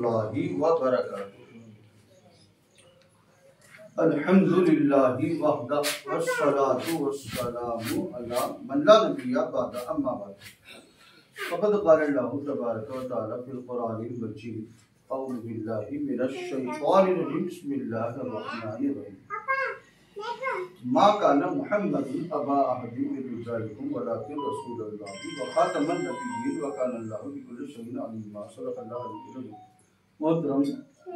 रहमतुल्लाहि व बरकातुहू। अल्हम्दुलिल्लाहि वहदा वस्सलातु वस्सलामु अला मन ला नबिय्य बअद अम्मा बाद। फ़क़द क़ाल अल्लाहु तबारक व तआला फ़िल क़ुरआनिल मजीद अऊज़ु बिल्लाहि मिनश शैतानिर रजीम बिस्मिल्लाहिर रहमानिर रहीम। मा काना मुहम्मदुन अबा अहदिन मिन रिजालिकुम वलाकिन रसूलुल्लाहि व खातमन नबिय्यीन व काना अल्लाहु बिकुल्लि शैइन अलीमा। सल्लल्लाहु अलैहि वसल्लम। मोहतरम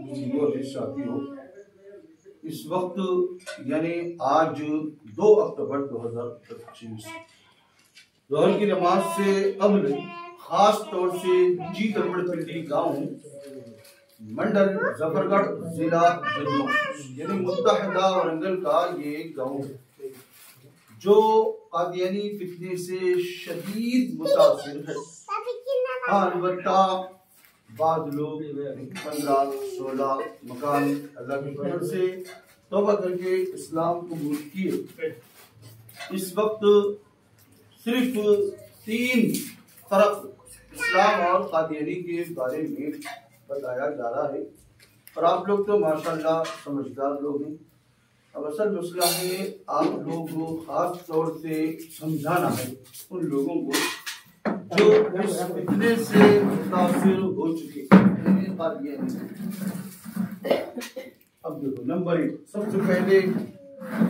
बुजुर्गों और साथियों, इस वक्त यानी आज 2 अक्टूबर 2025 जोहर की नमाज से कब्ल खास तौर से जी तलवड़पल्ली गांव मंडल जफरगढ़ जिला जन्नू यानी मुत्तहदा वरंगल का ये गांव जो कादियानी फितने से शदीद मुतासिर है। हाँ, अलबत्ता बाद लोग 15-16 मकान अल्लाह की फजल से तौबा करके इस्लाम कबूल किए। इस वक्त सिर्फ 3 फर्क इस्लाम और कादियानी के बारे में बताया जा रहा है और आप लोग तो माशाल्लाह समझदार लोग हैं। अब असल मसला है आप लोग को खास तौर से समझाना है उन लोगों को जो इस फितने से मुतासिर हो चुके हैं। अब देखो, नंबर 1 सबसे पहले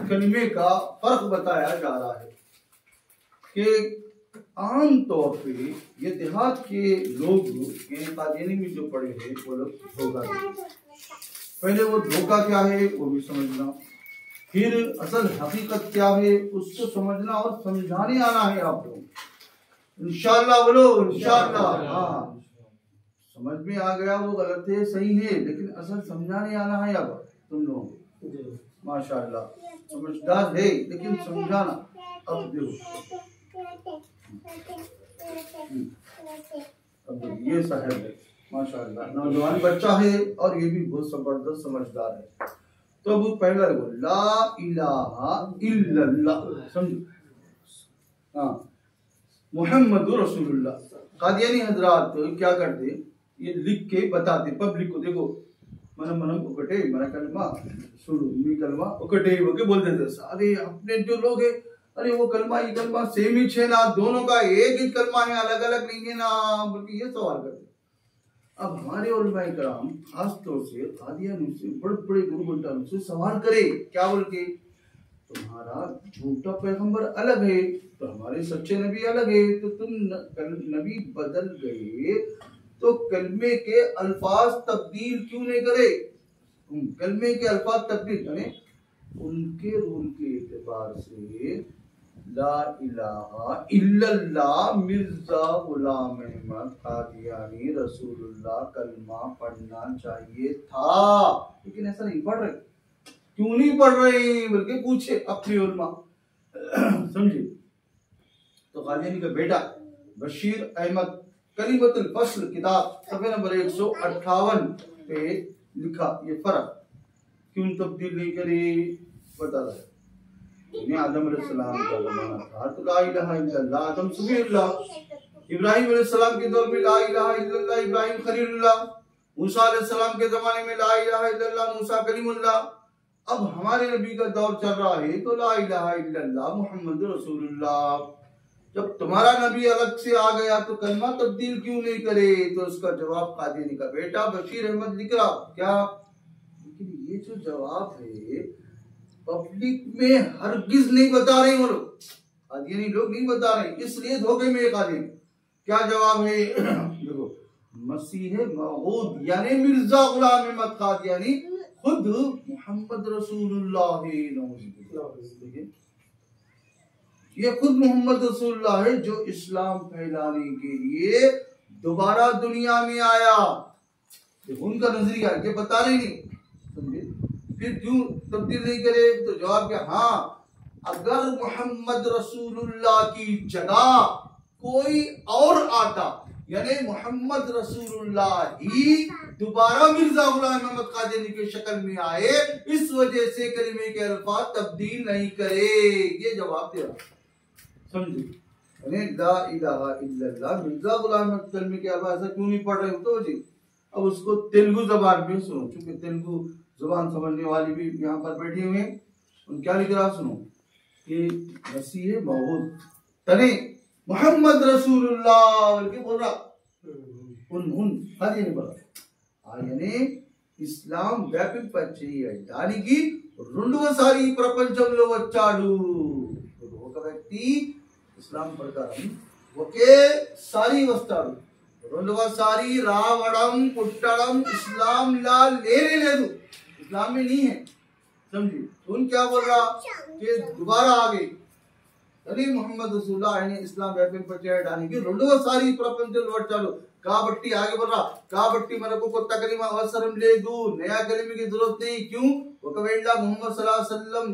कलिमे का फर्क बताया जा रहा है कि आम तौर पे ये देहात के लोग कादियानी में जो पड़े हैं वो लोग धोखा देते। पहले वो धोखा क्या है वो भी समझना, फिर असल हकीकत क्या है उसको समझना और समझाने आना है आप लोग। इंशाअल्लाह बोलो इंशाअल्लाह। हाँ, समझ में आ गया वो गलत है सही है, लेकिन असल समझाने आना है अब तुम लोगों को। माशाअल्लाह समझदार है लेकिन समझाना। अब देखो, अब ये साहब है माशाअल्लाह, नौजवान बच्चा है और ये भी बहुत जबरदस्त समझदार है। तो अब पहला देखो, ला इलाहा इल्लल्लाह, समझो। हाँ, मुहम्मदुर रसूलुल्लाह। कादियानी हजरात क्या करते, ये लिख के बताते पब्लिक को, देखो मनम मनम उकटे मना कलमा सुनो मी कलमा उकटे वके बोल देते सारे अपने जो लोग है। अरे वो कलमा ये कलमा सेम ही है ना, दोनों का एक ही कलमा है, अलग अलग नहीं है ना, बल्कि ये सवाल करते। अब हमारे उलमाए कराम खास तौर से कादियानी से बड़े बड़े गुरु बंटानों से सवाल करे, क्या बोल के, तुम्हारा झूठा पैगंबर अलग है तो हमारे सच्चे नबी अलग है, तो तुम नबी बदल गए तो कलमे के अल्फाज तब्दील क्यों नहीं करे? कलमे के अल्फाज तब्दील करें उनके रूल के एतबार से। ला इलाहा इल्लल्लाह मिर्जा गुलाम अहमद कादियानी रसूलुल्लाह कलमा पढ़ना चाहिए था, लेकिन ऐसा नहीं पढ़ रहे। क्यों नहीं पढ़ रहे बल्कि पूछे अपने उलमा। समझे? तो कादियानी का बेटा बशीर अहमद कलीमतुल फस्ल किताब सफ़े नंबर 158 पे लिखा ये फर्क क्यों तब्दील नहीं करे बता रहा है। आदम अलैहिस्सलाम का जमाना था तो ला इलाहा इल्लल्लाह आदम सुबीहुल्लाह, इब्राहिम अलैहिस्सलाम के दौर में ला इलाहा इल्लल्लाह इब्राहिम खलीलुल्लाह, मूसा अलैहिस्सलाम के जमाने में ला इलाहा इल्लल्लाह मूसा कलीमुल्लाह। अब हमारे नबी का दौर चल रहा है तो ला इलाहा इल्लल्लाह मुहम्मद रसूलुल्लाह। जब तुम्हारा नबी अलग से आ गया तो कलमा तब्दील क्यों नहीं करे? तो उसका जवाब कादियानी का बेटा बशीर अहमद लिख रहा क्या, लेकिन ये जो जवाब है पब्लिक में हरगिज नहीं बता रहे वो लोग, कादियानी लोग नहीं बता रहे, इसलिए धोखे में कादियानी। क्या जवाब है? देखो, मसीह मऊद यानी मिर्जा गुलाम अहमद कादियानी खुद मोहम्मद रसूलुल्लाह है। ये खुद मोहम्मद रसूलुल्लाह है जो इस्लाम फैलाने के लिए दोबारा दुनिया में आया। उनका नजरिया ये बता रहे नहीं, समझे? फिर क्यों तब्दील नहीं करे? तो जवाब क्या, हाँ अगर मोहम्मद रसूलुल्लाह की जगह कोई और आता यानी मोहम्मद रसूलुल्लाह ही दोबारा मिर्जा गुलाम अहमद कादियानी की शक्ल में आए, इस वजह से कलिमे के अल्फाज तब्दील नहीं करे। ये जवाब तेरा, समझे? ला इलाहा इल्लल्लाह मिर्जा गुलाम अहमद कलमे के अल्फाज क्यों नहीं पढ़ रहे हो? तो जी अब उसको तेलुगु जबान में सुनो, क्योंकि तेलुगु जुबान समझने वाली भी यहाँ पर बैठी हुई है। उन क्या लिख रहा सुनो कि मसीह मौऊद तने मोहम्मद रसूलुल्लाह बल्कि बोल रहा उन खाली नहीं बोला यानी ఇస్లాం వ్యాపింపచేయడానికి రెండవసారి ప్రపంచంలో వచ్చాడు. ఒక వ్యక్తి ఇస్లాం ప్రకారం ఒకేసారి వస్తాడు, రెండవసారి రావడం పుట్టడం इस्लाम ला लेने లేదు, इस्लाम में नहीं है. समझिए उन क्या बोल रहा कि दोबारा आ गई అని మొహమ్మద్ రసూలుల్లాహ్ ఆయన ఇస్లాం వ్యాపింపచేయడానికి రెండవసారి ప్రపంచంలో వచ్చాడు. కాబట్టి ఆగే బర్రా కాబట్టి మనకు కొత్త కలిమ అవసరం లేదు, నయా కలిమ की जरूरत नहीं. क्यों? ఒకవేళ ముహమ్మద్ సల్లల్లాహు అలైహి వసల్లం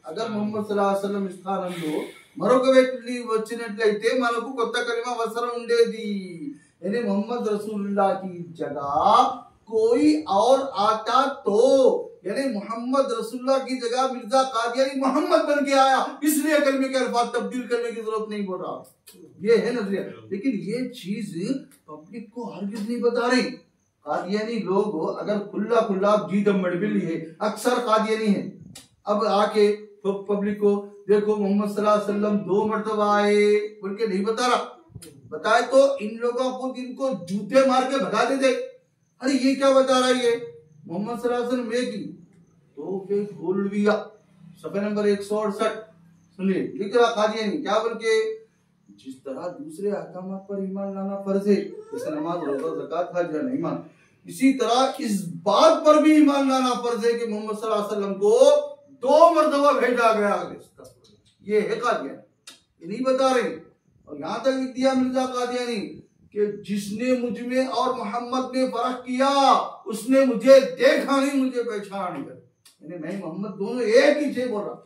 అగర్ ముహమ్మద్ సల్లల్లాహు అలైహి వసల్లం స్థానంలో మరొక వ్యక్తి వచ్చినట్లయితే మనకు కొత్త కలిమ అవసరం ఉండేది. यानी मोहम्मद रसूलुल्लाह की जगह कोई और आता तो, यानी मोहम्मद रसूलुल्लाह की जगह मिर्जा कादियानी मोहम्मद बन के आया, इसलिए कलमे के अल्फाज तब्दील करने की जरूरत नहीं बोल रहा. ये है नजरिया, लेकिन ये चीज पब्लिक को हरगिज नहीं बता रही. कादियानी लोग अगर खुला खुला जी दम मड़बिल है, अक्सर कादियानी है. अब आके तो पब्लिक को देखो मोहम्मद सल्लल्लाहु अलैहि वसल्लम 2 मरतबा आए बोल के नहीं बता रहा. बताए तो इन लोगों को इनको जूते मार के भगा देते. अरे ये क्या बता रहा है, मोहम्मद सल्लल्लाहु अलैहि वसल्लम में की तो फिर गोल्डविया सफे नंबर 168 सुनिए लिख रहा कादियानी क्या बोल के, जिस तरह दूसरे अहकामात पर ईमान लाना फर्ज है, जैसे नमाज रोजा ज़कात हज या नहीं मान, इसी तरह इस बात पर भी ईमान लाना फर्ज है कि मोहम्मद सल्लल्लाहु अलैहि वसल्लम को 2 मरतबा भेजा गया. ये है कादियानी, ये नहीं बता रहे. और यहाँ तक लिख दिया मिर्जा कादियानी कि जिसने मुझ में और मोहम्मद में फर्क किया उसने मुझे देखा नहीं, मुझे पहचान नहीं. यानी मैं मोहम्मद दोनों एक ही थे बोल रहा.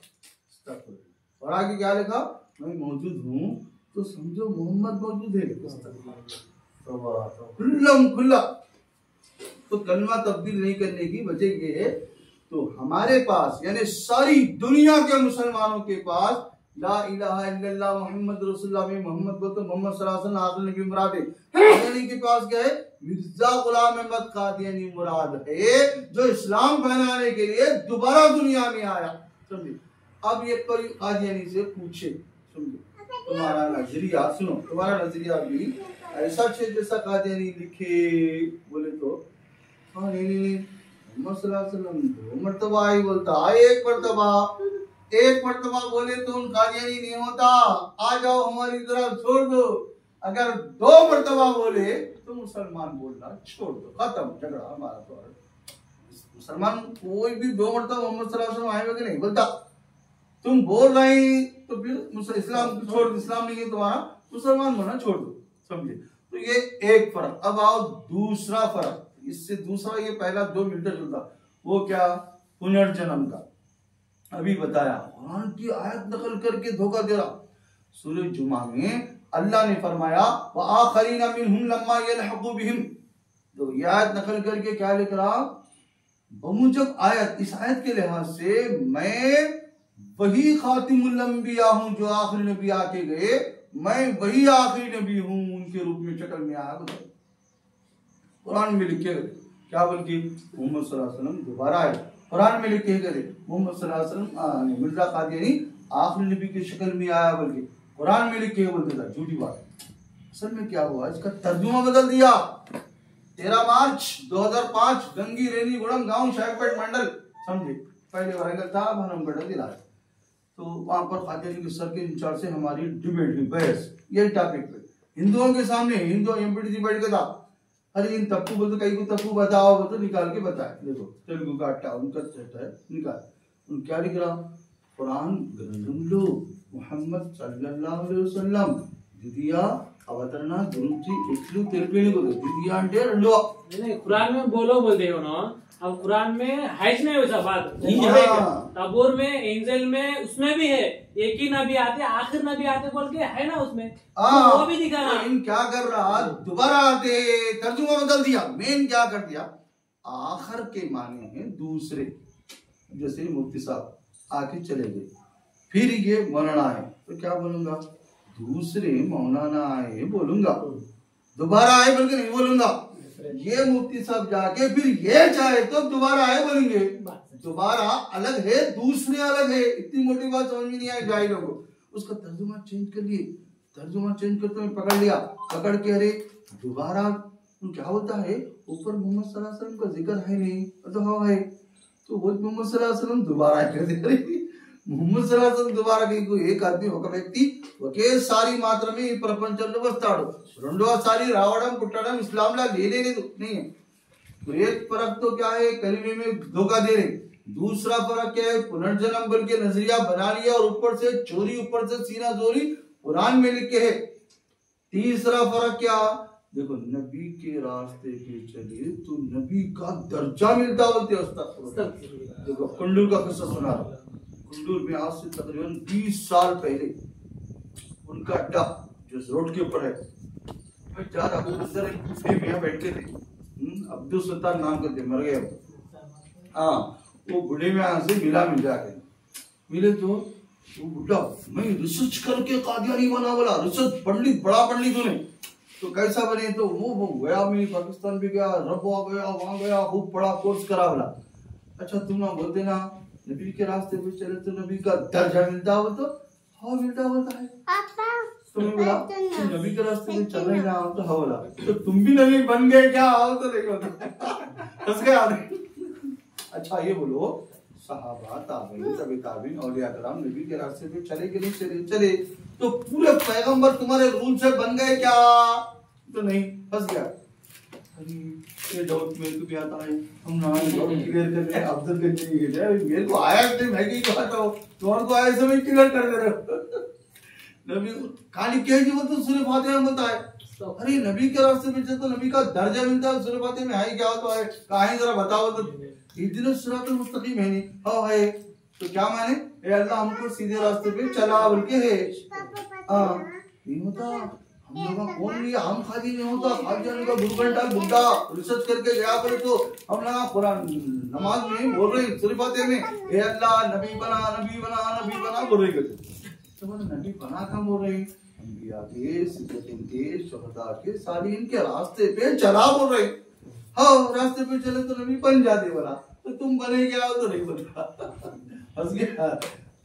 और आगे क्या लिखा, मैं मौजूद हूँ तो समझो मोहम्मद मौजूद है. खुल्ला तो कलमा तब्दील नहीं करने की वजह ये है, तो हमारे पास यानी सारी दुनिया के मुसलमानों के पास ला इलाहा इल्लल्लाह मोहम्मद रसूलुल्लाह में मोहम्मद को तो मोहम्मद सल्लल्लाहु अलैहि वसल्लम आखिरी नबी मुराद है. कादियानी के पास क्या है, मिर्जा गुलाम अहमद कादियानी मुराद है, जो इस्लाम फैलाने के लिए दोबारा दुनिया में आया. समझे? अब ये कोई कादियानी से पूछे, समझे तुम्हारा नजरिया सुनो, तुम्हारा नजरिया भी ऐसा है जैसा कादियानी लिखे बोले तो हाँ नहीं मोहम्मद सल्लल्लाहु अलैहि वसल्लम 2 मरतबा आई बोलता, एक मरतबा बोले तो उन कादियानी नहीं होता. आ जाओ हमारी तरफ छोड़ दो. अगर 2 मरतबा बोले तो मुसलमान बोलना छोड़ दो, खत्म झगड़ा हमारा. तो मुसलमान कोई भी 2 मरतबा मोहम्मद सल्लल्लाहु अलैहि वसल्लम आएगा कि नहीं बोलता. तुम बोल रहे तो फिर इस्लाम छोड़, इस्लाम नहीं है तुम्हारा, मुसलमान बनना छोड़ दो. समझे? तो ये एक फर्क. अब आओ दूसरा फर्क, इससे दूसरा ये पहला 2 मिलता जुलता, वो क्या, पुनर्जन्म का. अभी बताया कुरान की आयत नकल करके धोखा दे रहा. सूरह जुमा में अल्लाह ने फरमाया व आखरीना मिनहुम लम्मा यलहकु बिहिम, तो ये आयत नकल करके क्या लिख रहा, बमुजब आयत, इस आयत के लिहाज से मैं वही खातिमुल अंबिया हूं जो आखिरी नबी आके गए, मैं वही आखिरी नबी हूं उनके रूप में शक्ल में आया. कुरान में लिखे क्या बल्कि मोहम्मद सल्लल्लाहु अलैहि वसल्लम दोबारा आए. कुरान में लिखे गए मोहम्मद सल्लल्लाहु अलैहि वसल्लम मिर्जा कादियानी आखिरी नबी की शक्ल में आया, बल्कि कुरान में लिखे बोलते था. झूठी बात. असल में क्या हुआ, इसका तर्जुमा बदल दिया. 13 मार्च 2005 गंगी रेनी गुड़म गांव शाहपेट मंडल. समझे? पहले वारंगल था, अब हम बदल दिला. तो वहां पर कादियानी के सर के इंचार्ज से हमारी डिबेट हुई, बहस यही टॉपिक पे हिंदुओं के सामने. हिंदू एमपीटीसी बैठ के था, अरे इन तप्पू बोलते कहीं को तप्पू बताओ तो निकाल के बताए. देखो तेलुगु का अट्टा उनका सेट है, निकाल. उन क्या लिख रहा, कुरान ग्रंथंलो मोहम्मद सल्लल्लाहु अलैहि वसल्लम द्वितीय అవతరణ గురించి ఎట్లు తెలిపేని కొద్ది ద్వితీయ అంటే రెండో. नहीं कुरान में बोलो बोलते हो ना, अब कुरान में है नहीं वैसा बात. तबूर में, इंजिल में, उसमें भी है एक ही नबी आते, आखिर नबी आते बोल के है ना उसमें, तो वो भी दिखाना. इन क्या कर रहा, दोबारा आते तर्जुमा बदल दिया. मेन क्या कर दिया, आखिर के माने हैं दूसरे. जैसे मुफ्ती साहब आके चले गए, फिर ये मौलाना है तो क्या बोलूंगा, दूसरे मौलाना आए बोलूंगा, दोबारा आए बोल के नहीं बोलूंगा. ये मुफ्ती साहब जाके फिर ये चाहे तो दोबारा आए बोलेंगे, दोबारा अलग है, दूसरे अलग है। इतनी मोटी बात समझ में नहीं आई जाहिलों को। उसका तर्जुमा चेंज कर लिए, तर्जुमा चेंज करते हुए पकड़ लिया, पकड़ के अरे दोबारा क्या होता है, ऊपर मोहम्मद सल्लल्लाहु अलैहि वसल्लम का जिक्र है नहीं, तो हाँ है, तो वो मोहम्मद सल्लल्लाहु अलैहि वसल्लम दोबारा कर दे। मोहम्मद सल्लल्लाहु अलैहि वसल्लम दोबारा की एक आदमी ఒక వ్యక్తి ఒకేసారి మాత్రమే ఈ ప్రపంచంలో వస్తాడు, రెండోసారి రావడం పుట్టడం ఇస్లాంలో లేదు नहीं है। तो एक फर्क तो क्या है, कलीमे में धोखा दे रहे, दूसरा फर्क क्या है, पुनर्जन्म बल के नजरिया बना लिया और ऊपर से चोरी, ऊपर से सीना जोरी कुरान में लिखे है। तीसरा फर्क क्या, देखो नबी के रास्ते पे चले तो नबी का दर्जा मिलता बोलते। देखो कुंडूर का किस्सा सुना, कुंडूर में आज से तकरीबन 20 साल पहले उनका अड्डा जो रोड के ऊपर है, यहाँ बैठते थे, अब्दुल सुल्तान नाम के थे, मर गए। हाँ, वो बुढ़े में यहाँ से मिल जाके मिले तो वो बुढ़ा, मैं रिसर्च करके कादियानी बना बोला, रिसर्च पढ़ ली, बड़ा पढ़ ली तूने, तो कैसा बने, तो वो गया, मैं पाकिस्तान भी गया, रबवा गया, वहां गया, खूब बड़ा कोर्स करा बोला। अच्छा तुम ना बोलते ना नबी के रास्ते पे चले तो नबी का दर्जा मिलता हो, तो हाँ मिलता होता है। तुम्हें बोला तुम नबी के रास्ते पे चल रहे ना, तो हाँ बोला, तो तुम भी नबी बन गए क्या, आओ तो नहीं होता, हंस गया। अच्छा ये बोलो, सहाबा ताबीन तबी ताबीन औलिया कराम नबी के रास्ते पे चले कि नहीं चले, चले, तो पूरे पैगंबर तुम्हारे रूल से बन गए क्या, तो नहीं, फंस गया। ये डाउट मेरे को भी आता है, हम ना डाउट क्लियर कर रहे हैं, अब्दुल के लिए मेरे को आया नहीं, मैं की कहता हूँ तुम्हारे को आया समय क्लियर कर दे रहे हो। नबी खाली कह जी वो तो सूरह फातिहा में बताए, अरे नबी के रास्ते पे चले तो नबी का दर्जा मिलता है, सूरह फातिहा में है क्या, तो है कहां, जरा बताओ तो। इधर सिरातुल मुस्तकीम है नहीं, हाँ है, तो क्या माने, ए अल्लाह हमको सीधे रास्ते पे चला बोल के है। हाँ नहीं होता, हम लोग कौन लिया, हम खाली नहीं होता, खाली जाने का 2 घंटा बुड्ढा रिसर्च करके गया करे, तो हम लगा कुरान नमाज में बोल रहे, सूरह फातिहा में ए अल्लाह नबी बना, नबी बना, नबी बना बोल रहे, तो नबी बना कहाँ बोल रहे, अंबिया के, सिद्दीकीन के, शुहदा के, सालिहीन के रास्ते पे चला बोल रहे। हाँ रास्ते पे चले तो नबी बन जाते बोला, तो तुम बने क्या, तो नहीं बना, हंस गया।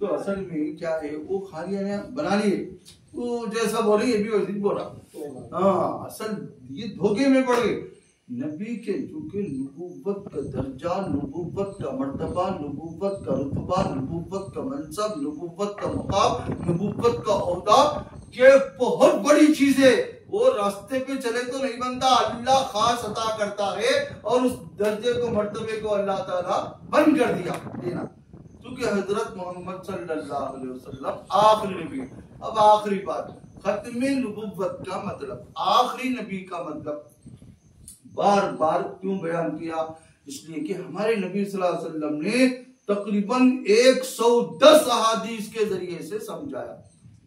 तो असल में क्या है, वो खाली बना लिए, वो जैसा बोले ये भी वैसे बोला। हाँ असल ये धोखे में पड़ गए। नबी के चूंकि नबूवत का दर्जा, नबूवत का मर्तबा, नबूवत का रुतबा, नबूवत का मनसब, नबूवत का मुकाम, नबूवत का ओहदा, ये बहुत बड़ी चीज है। वो रास्ते पे चले तो नहीं बनता, अल्लाह खास अता करता है, और उस दर्जे को, मर्तबे को अल्लाह ताला बंद कर दिया देना, क्योंकि हजरत मोहम्मद सल्लल्लाहु अलैहि वसल्लम आखिरी नबी। अब आखिरी बात, खत्मे नबुव्वत का मतलब, आखिरी नबी का मतलब बार बार क्यों बयान किया, इसलिए कि हमारे नबी सल्लल्लाहु अलैहि वसल्लम ने तकरीबन 110 अहादीस के जरिए से समझाया,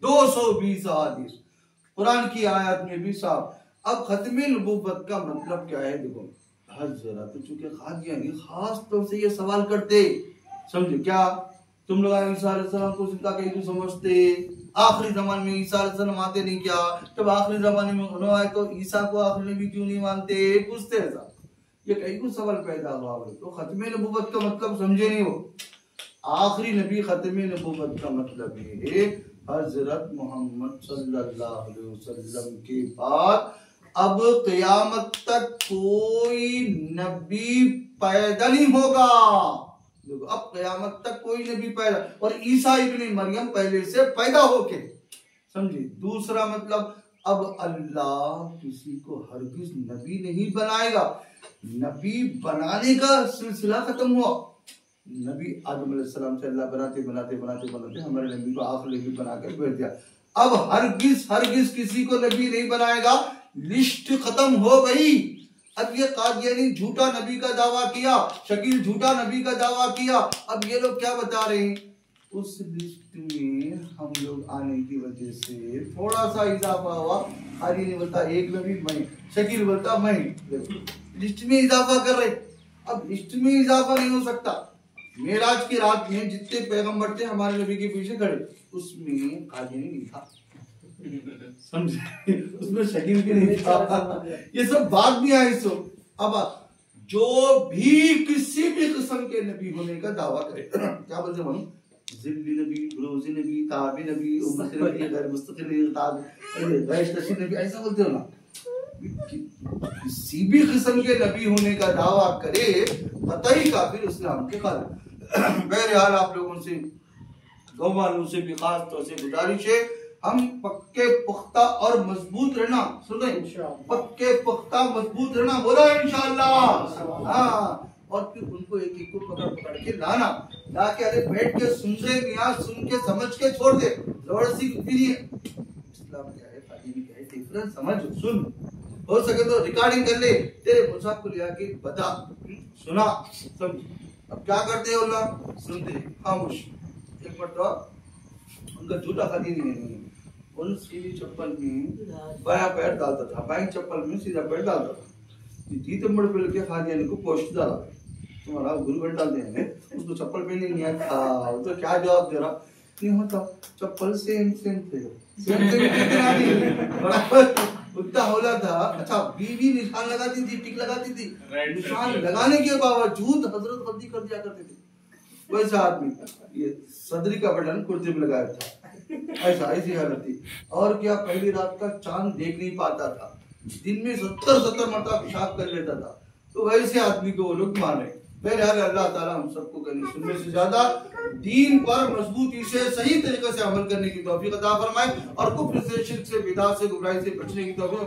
220 अहादीस कुरान की आयत में भी साफ। अब खत्मे नबुव्वत का मतलब क्या है, देखो हजरत तो चूंकि कादियानी खास तौर से ये सवाल करते, समझे क्या, तुम लोग ईसा अलैहिस्सलाम को जिंदा कहीं तो समझते, आखिरी जमाने में ईसा अलैहिस्सलाम आते नहीं क्या, जब आखिरी जमाने में उन्होंने आए तो ईसा को आखिरी नबी क्यों नहीं मानते, पूछते ऐसा, ये कहीं कुछ सवाल पैदा हुआ। तो खत्मे नबुव्वत का मतलब समझे नहीं हो, आखिरी नबी खत्मे नबुव्वत का मतलब ये है हजरत मोहम्मद सल्लल्लाहु अलैहि वसल्लम के बाद अब क़यामत तक कोई नबी पैदा नहीं होगा। देखो अब क़यामत तक कोई नबी पैदा, और ईसा इब्ने मरियम पहले से पैदा होके, समझे। दूसरा मतलब अब अल्लाह किसी को हरगिज नबी नहीं बनाएगा, नबी बनाने का सिलसिला खत्म हुआ। नबी आदम अलैहिस्सलाम से अल्लाह बनाते बनाते बनाते बनाते हमारे नबी को आखिरी नबी बनाकर भेज दिया। अब हरगिज किसी को नबी नहीं बनाएगा, लिस्ट खत्म हो गई। अब ये कादियानी झूठा नबी का दावा किया, शकील झूठा नबी का दावा किया, अब ये लोग क्या बता रहे हैं, उस लिस्ट में हम लोग आने की वजह से थोड़ा सा इजाफा हुआ। खाली नहीं बोलता एक नबी मैं, शकील बोलता मैं, लिस्ट में इजाफा कर रहे। अब लिस्ट में इजाफा नहीं हो सकता। मेराज की रात में जितने पैगंबर थे हमारे नबी के पीछे खड़े, उसमें कादियानी नहीं था, समझे, उसमें शकील भी नहीं था। ये सब बात भी आई। सो अब जो भी किसी भी किस्म के नबी होने का दावा करे, क्या बोलते हैं मालूम, जिल्ली नबी, रोजी नबी, ताबी नबी, उम्मत नबी, गैर मुस्तकिल ताबी, गैर तशीर नबी, ऐसा बोलते हो ना। किसी भी किस्म के नबी होने का दावा करे कतई काफिर इस्लाम के खालिद। बहरहाल आप लोगों से, गाँव वालों से भी खास तौर से गुजारिश है, हम पक्के पुख्ता और मजबूत रहना, सुन रहे हैं, पक्के पुख्ता मजबूत रहना, बोला इंशाअल्लाह। हाँ, और फिर उनको एक एक को पकड़ पकड़ के लाना, लाके अरे बैठ के सुन रहे मियाँ, सुन के समझ के छोड़ दे, जबरदस्ती कुछ भी नहीं है। इस्लाम क्या है, तालीम क्या है, डिफरेंस समझ, सुन, हो सके तो रिकॉर्डिंग कर ले, तेरे मुसाफ को लिया के बता, सुना, समझ। अब क्या करते हैं अल्लाह, सुनते खामोश। एक बार तो उनका झूठा खाती नहीं है, उन सीधी चप्पल में बाया पैर डालता था, बाई चप्पल में सीधा पैर डालता था। जी तंबड़ पे लेके खा दिया, इनको पोस्ट डाला, तुम्हारा गुरु बन डाल दिया, उसको चप्पल पहनने नहीं आता, तो क्या जवाब दे रहा, नहीं होता, चप्पल सेम सेम थे, उतना होला था। अच्छा, बीवी निशान लगाती थी, टिक लगाती थी, निशान लगाने के बावजूद हजरत गलती कर दिया करते थे। वैसा आदमी ये सदरी का बटन कुर्ते में लगाया था, ऐसा ऐसी हालत थी। और क्या, पहली रात का चांद देख नहीं पाता था, दिन में 70 मरतबा पेशाब कर लेता था, तो वैसे आदमी को वो लोग माने। बहरहाल अल्लाह ताला हम सबको कहने सुनने से ज्यादा दीन पर मजबूती से सही तरीके से अमल करने की तौफीक अता फरमाए, और कुफ्र से, शिर्क से, बिदअत से, गुमराही से बचने की तौफीक।